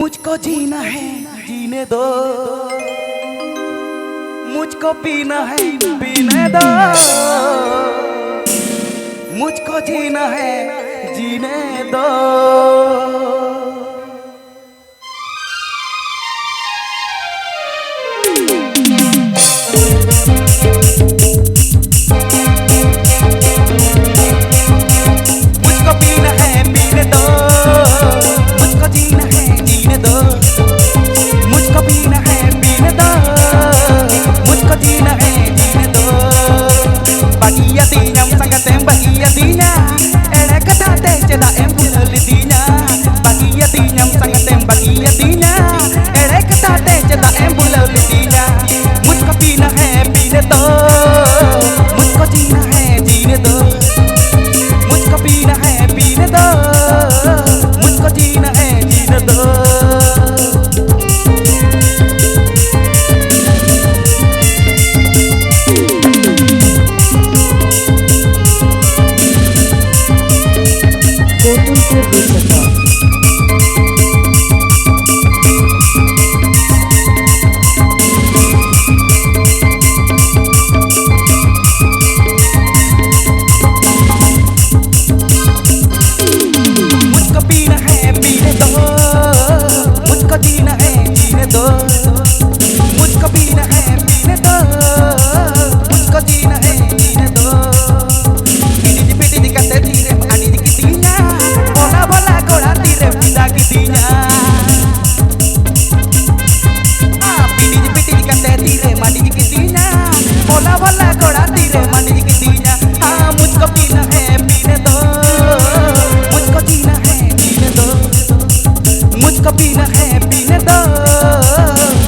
मुझको जीना है जीने दो, मुझको पीना है पीने दो, मुझको जीना है जीने दो। मुझको पीना है पीने दो, मुझको जीना है जीने दो, मुझको पीना है पीने दो, मुझको जीना है जीने दो। Bahagia tinya sangat em bahagia tinya, ere kata teh cedak em bulali tinya. Bahagia tinya sangat em bahagia tinya, ere kata teh cedak em bulali tinya. मुझको पीना है पीने दो, मुझको जीना है जीने दो, मुझको पीना है पीने दो, मुझको जीना है जीने दो। जीना है जीने दो, मुझको पीना है पीने दो, मुझको जीना है जीने दो। ini dipiti dikate tire ani dikitinya, bola bola kola tire pindah kitinya. Ini dipiti dikate tire mandi dikitinya, bola bola kola tire mandi dikitinya. मुझको पीना है पीने दो, मुझको जीना है जीने दो, मुझको पीना है पीने दो,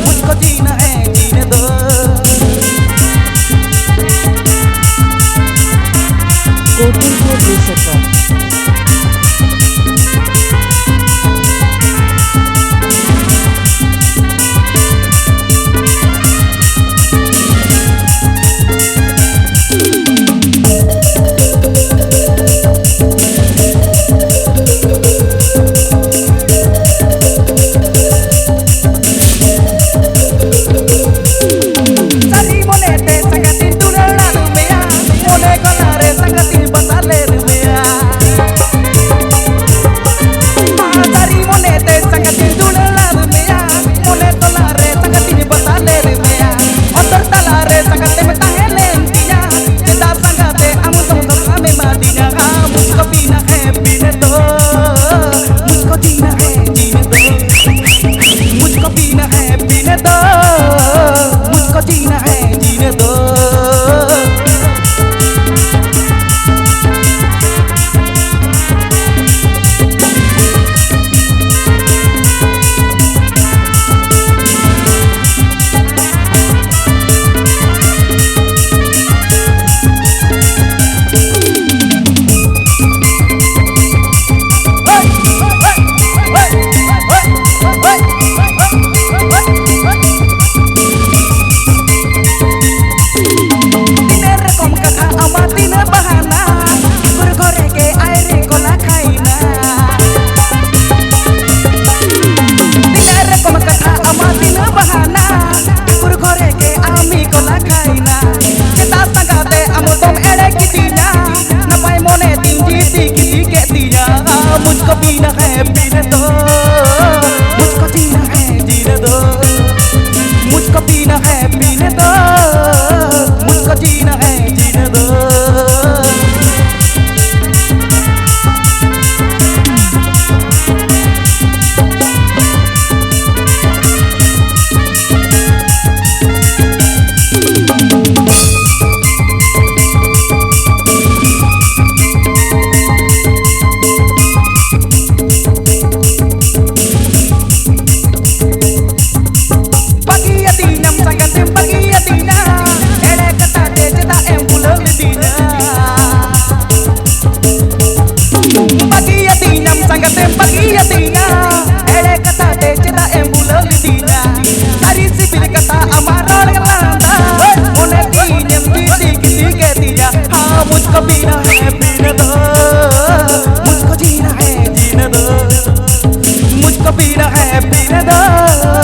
मुझको जीना है जीने दो। मुझको पीना है पीने दो, मुझको जीना है जीने दो, मुझको पीना है पीने दो, मुझको जीना है जीने दो। जीने दो